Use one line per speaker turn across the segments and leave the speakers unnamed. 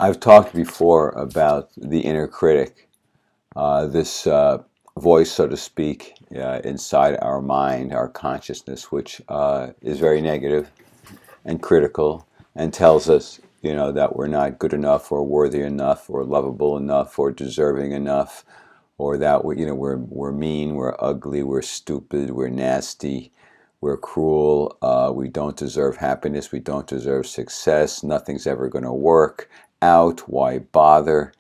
I've talked before about the inner critic, this voice, so to speak, inside our mind, our consciousness, which is very negative and critical and tells us, that we're not good enough or worthy enough or lovable enough or deserving enough, or that we're mean, we're ugly, we're stupid, we're nasty, we're cruel, we don't deserve happiness, we don't deserve success, nothing's ever going to work out, why bother?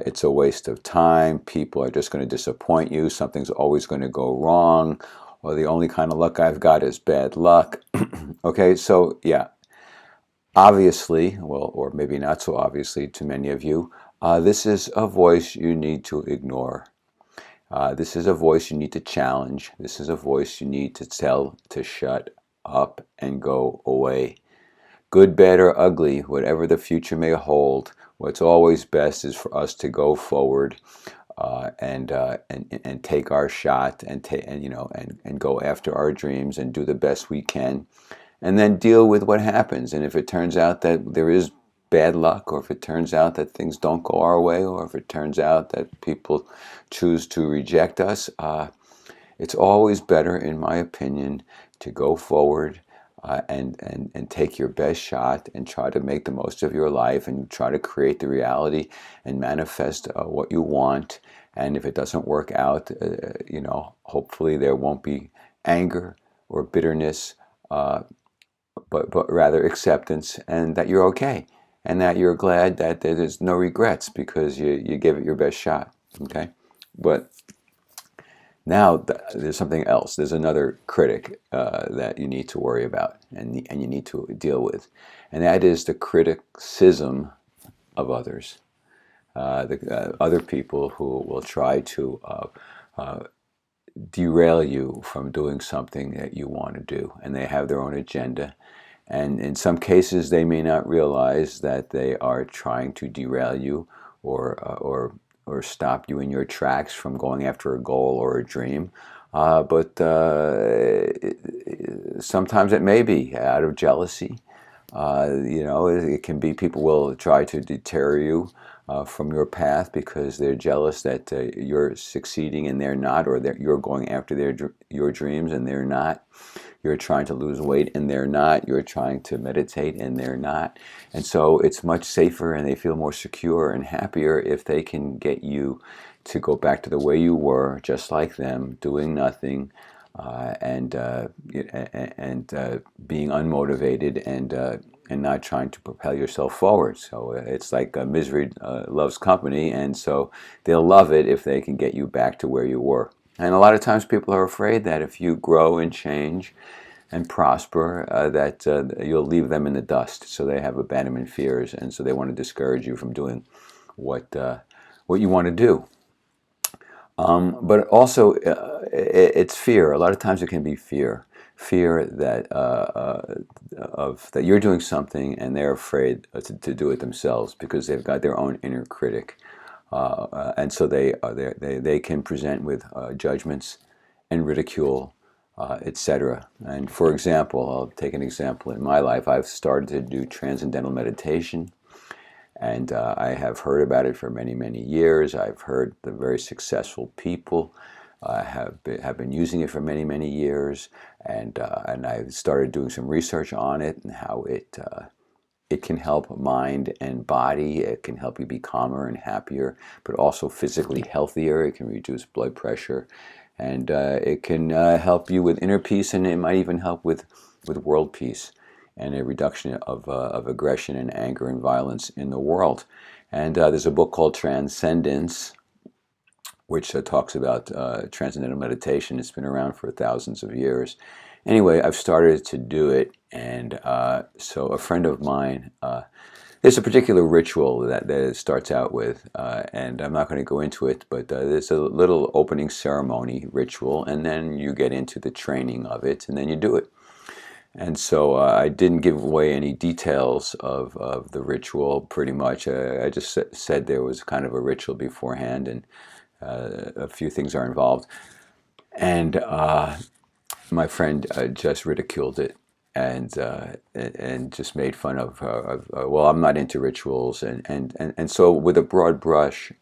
It's a waste of time, people are just going to disappoint you, something's always going to go wrong, or the only kind of luck I've got is bad luck. Okay, so yeah, obviously, well, or maybe not so obviously to many of you, this is a voice you need to ignore. This is a voice you need to challenge. This is a voice you need to tell to shut up and go away. Good, bad, or ugly, whatever the future may hold, what's always best is for us to go forward and take our shot and go after our dreams and do the best we can, and then deal with what happens. And if it turns out that there is bad luck, or if it turns out that things don't go our way, or if it turns out that people choose to reject us, it's always better, in my opinion, to go forward and take your best shot and try to make the most of your life and try to create the reality and manifest what you want. And if it doesn't work out, hopefully there won't be anger or bitterness, but rather acceptance, and that you're okay, and that you're glad that there's no regrets because you gave it your best shot. Okay, but now there's something else. There's another critic that you need to worry about and you need to deal with, and that is the criticism of others. Other people who will try to derail you from doing something that you want to do, and they have their own agenda. And in some cases, they may not realize that they are trying to derail you or stop you in your tracks from going after a goal or a dream. But sometimes it may be out of jealousy. It can be people will try to deter you from your path because they're jealous that you're succeeding and they're not, or that you're going after your dreams and they're not. You're trying to lose weight and they're not. You're trying to meditate and they're not. And so it's much safer, and they feel more secure and happier if they can get you to go back to the way you were, just like them, doing nothing, and being unmotivated and not trying to propel yourself forward. So it's like misery loves company, and so they'll love it if they can get you back to where you were. And a lot of times people are afraid that if you grow and change and prosper, that you'll leave them in the dust. So they have abandonment fears, and so they want to discourage you from doing what you want to do. But also, it's fear. A lot of times it can be fear that that you're doing something and they're afraid to do it themselves because they've got their own inner critic. And so they can present with judgments and ridicule, etc. And for example, I'll take an example in my life. I've started to do Transcendental Meditation, and I have heard about it for many, many years. I've heard the very successful people have been using it for many, many years, and I've started doing some research on it and how it can help mind and body. It can help you be calmer and happier, but also physically healthier. It can reduce blood pressure, and it can help you with inner peace, and it might even help with world peace and a reduction of aggression and anger and violence in the world. And there's a book called Transcendence, which talks about transcendental meditation. It's been around for thousands of years. Anyway, I've started to do it, and so a friend of mine, there's a particular ritual that it starts out with, and I'm not going to go into it, but there's a little opening ceremony ritual, and then you get into the training of it, and then you do it. And so I didn't give away any details of the ritual, pretty much. I just said there was kind of a ritual beforehand, and a few things are involved. And my friend just ridiculed it and just made fun of her. Well, I'm not into rituals, and so with a broad brush,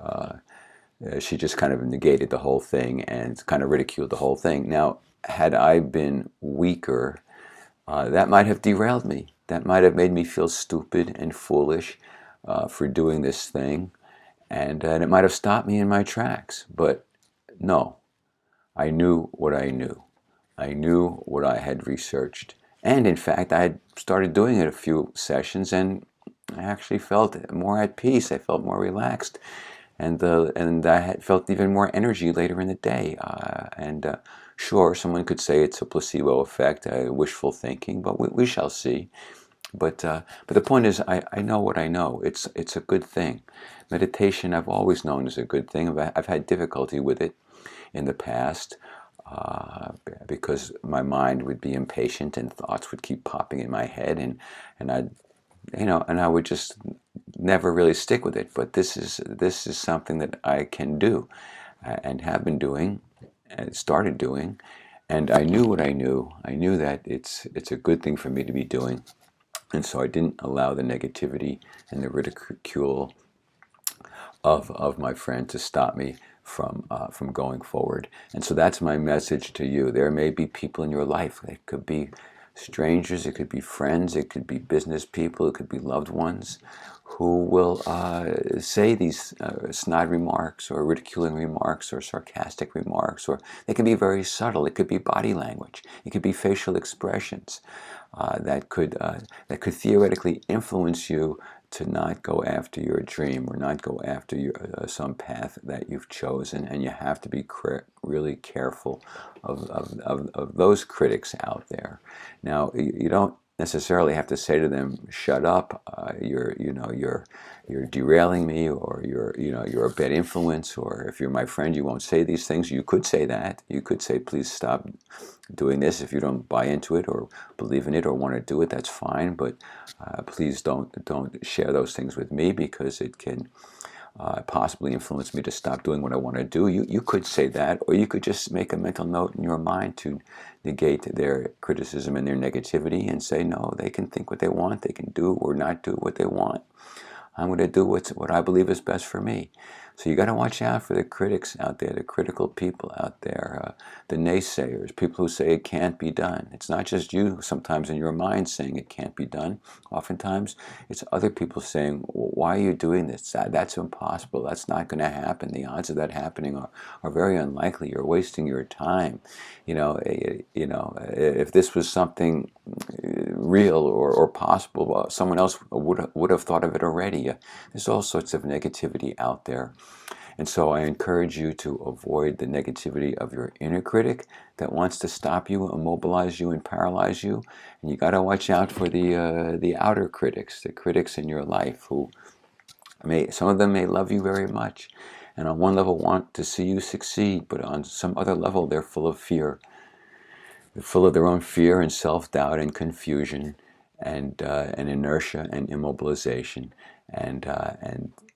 she just kind of negated the whole thing and kind of ridiculed the whole thing. Now, had I been weaker, that might have derailed me. That might have made me feel stupid and foolish for doing this thing, and it might have stopped me in my tracks. But no, I knew what I knew. I knew what I had researched. And in fact, I had started doing it a few sessions, and I actually felt more at peace. I felt more relaxed. And I had felt even more energy later in the day. Sure, someone could say it's a placebo effect, wishful thinking, but we shall see. But the point is, I know what I know. It's a good thing. Meditation, I've always known is a good thing. I've had difficulty with it in the past because my mind would be impatient and thoughts would keep popping in my head, and I would just never really stick with it. But this is something that I can do, and have been doing, and started doing, and I knew what I knew. I knew that it's a good thing for me to be doing, and so I didn't allow the negativity and the ridicule of my friend to stop me from going forward. And so that's my message to you. There may be people in your life. It could be strangers, it could be friends, it could be business people, it could be loved ones who will say these snide remarks or ridiculing remarks or sarcastic remarks, or they can be very subtle. It could be body language. It could be facial expressions that could theoretically influence you to not go after your dream or not go after some path that you've chosen. And you have to be really careful of those critics out there. Now, you don't necessarily have to say to them, "Shut up! You're derailing me," or you're a bad influence. Or if you're my friend, you won't say these things. You could say that. You could say, "Please stop doing this." If you don't buy into it or believe in it or want to do it, that's fine. But please don't share those things with me, because it can possibly influence me to stop doing what I want to do. You could say that, or you could just make a mental note in your mind to negate their criticism and their negativity and say, no, they can think what they want. They can do or not do what they want. I'm going to do what I believe is best for me. So you got to watch out for the critics out there, the critical people out there, the naysayers, people who say it can't be done. It's not just you sometimes in your mind saying it can't be done. Oftentimes it's other people saying, well, why are you doing this? That's impossible. That's not going to happen. The odds of that happening are very unlikely. You're wasting your time. If this was something real or possible, someone else would have thought of it already. There's all sorts of negativity out there. And so I encourage you to avoid the negativity of your inner critic that wants to stop you, immobilize you, and paralyze you. And you got to watch out for the outer critics, the critics in your life, who some of them may love you very much, and on one level want to see you succeed, but on some other level they're full of fear. They're full of their own fear and self-doubt and confusion and inertia and immobilization, and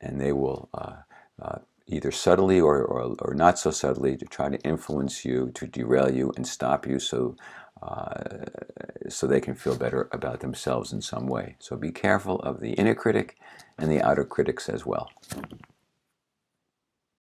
they will either subtly or not so subtly to try to influence you, to derail you and stop you, so they can feel better about themselves in some way. So be careful of the inner critic and the outer critics as well.